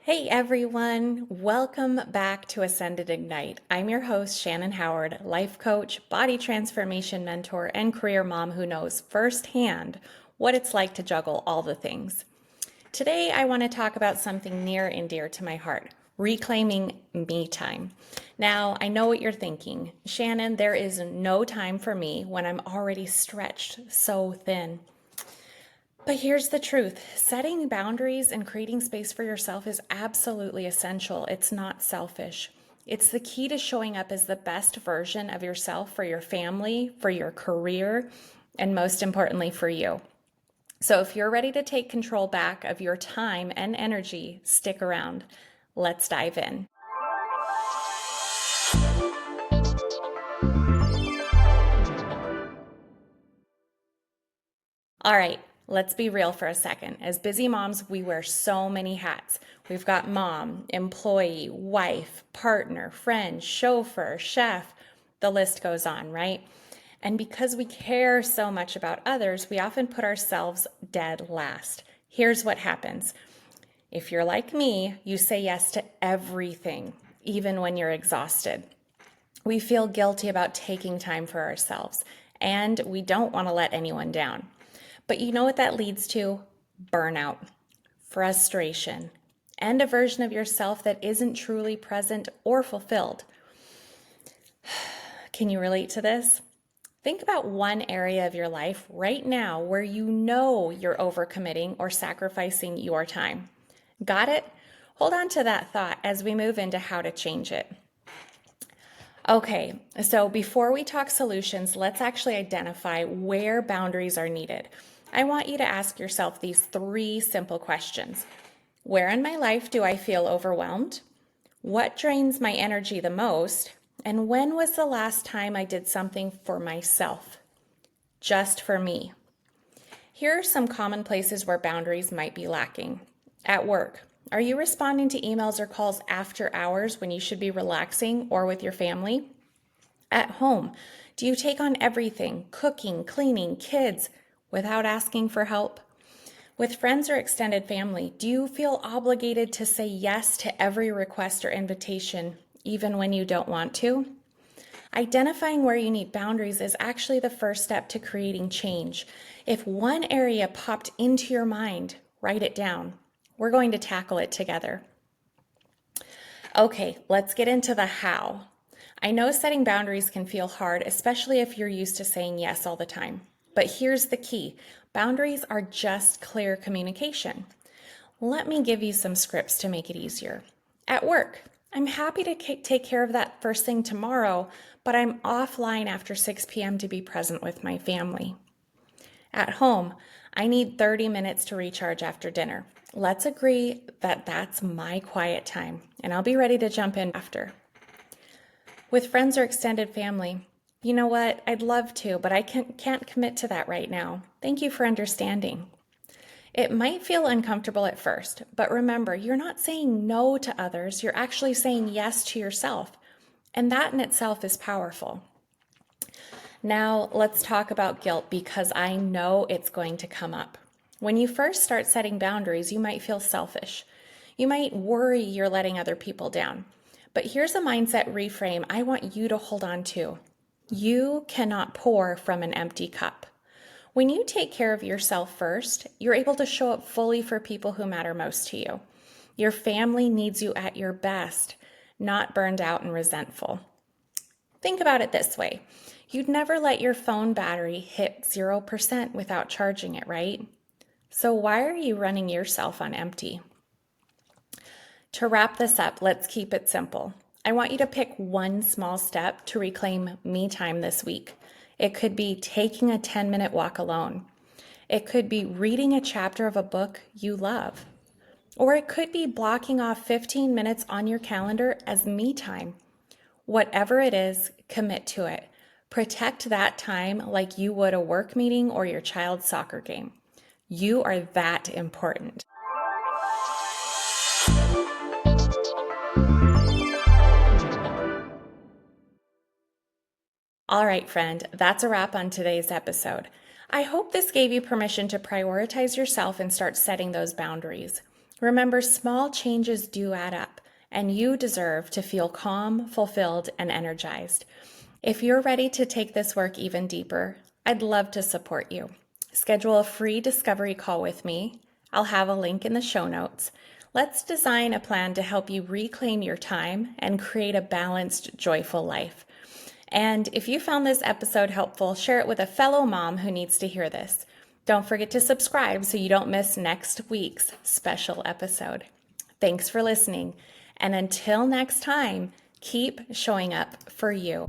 Hey everyone, welcome back to Ascended Ignite. I'm your host, Shannon Howard, life coach, body transformation mentor, and career mom who knows firsthand what it's like to juggle all the things. Today, I want to talk about something near and dear to my heart, reclaiming me time. Now, I know what you're thinking. Shannon, there is no time for me when I'm already stretched so thin. But here's the truth. Setting boundaries and creating space for yourself is absolutely essential. It's not selfish. It's the key to showing up as the best version of yourself for your family, for your career, and most importantly, for you. So if you're ready to take control back of your time and energy, stick around. Let's dive in. All right, let's be real for a second. As busy moms, we wear so many hats. We've got mom, employee, wife, partner, friend, chauffeur, chef. The list goes on, right? And because we care so much about others, we often put ourselves dead last. Here's what happens. If you're like me, you say yes to everything, even when you're exhausted. We feel guilty about taking time for ourselves, and we don't want to let anyone down. But you know what that leads to? Burnout, frustration, and a version of yourself that isn't truly present or fulfilled. Can you relate to this? Think about one area of your life right now where you know you're overcommitting or sacrificing your time. Got it? Hold on to that thought as we move into how to change it. Okay, so before we talk solutions, let's actually identify where boundaries are needed. I want you to ask yourself these three simple questions. Where in my life do I feel overwhelmed? What drains my energy the most? And when was the last time I did something for myself? Just for me. Here are some common places where boundaries might be lacking. At work, are you responding to emails or calls after hours when you should be relaxing or with your family? At home, do you take on everything, cooking, cleaning, kids, without asking for help? With friends or extended family, do you feel obligated to say yes to every request or invitation, even when you don't want to? Identifying where you need boundaries is actually the first step to creating change. If one area popped into your mind, write it down. We're going to tackle it together. Okay, let's get into the how. I know setting boundaries can feel hard, especially if you're used to saying yes all the time. But here's the key. Boundaries are just clear communication. Let me give you some scripts to make it easier. At work, I'm happy to take care of that first thing tomorrow, but I'm offline after 6 p.m. to be present with my family. At home, I need 30 minutes to recharge after dinner. Let's agree that that's my quiet time, and I'll be ready to jump in after. With friends or extended family, you know what? I'd love to, but I can't commit to that right now. Thank you for understanding. It might feel uncomfortable at first, but remember, you're not saying no to others, you're actually saying yes to yourself. And that in itself is powerful. Now, let's talk about guilt because I know it's going to come up. When you first start setting boundaries, you might feel selfish. You might worry you're letting other people down. But here's a mindset reframe I want you to hold on to. You cannot pour from an empty cup. When you take care of yourself first, you're able to show up fully for people who matter most to you. Your family needs you at your best, not burned out and resentful. Think about it this way. You'd never let your phone battery hit 0% without charging it, right? So why are you running yourself on empty? To wrap this up, let's keep it simple. I want you to pick one small step to reclaim me time this week. It could be taking a 10-minute walk alone. It could be reading a chapter of a book you love. Or it could be blocking off 15 minutes on your calendar as me time. Whatever it is, commit to it. Protect that time like you would a work meeting or your child's soccer game. You are that important. All right, friend, that's a wrap on today's episode. I hope this gave you permission to prioritize yourself and start setting those boundaries. Remember, small changes do add up, and you deserve to feel calm, fulfilled, and energized. If you're ready to take this work even deeper, I'd love to support you. Schedule a free discovery call with me. I'll have a link in the show notes. Let's design a plan to help you reclaim your time and create a balanced, joyful life. And if you found this episode helpful, share it with a fellow mom who needs to hear this. Don't forget to subscribe so you don't miss next week's special episode. Thanks for listening. And until next time, keep showing up for you.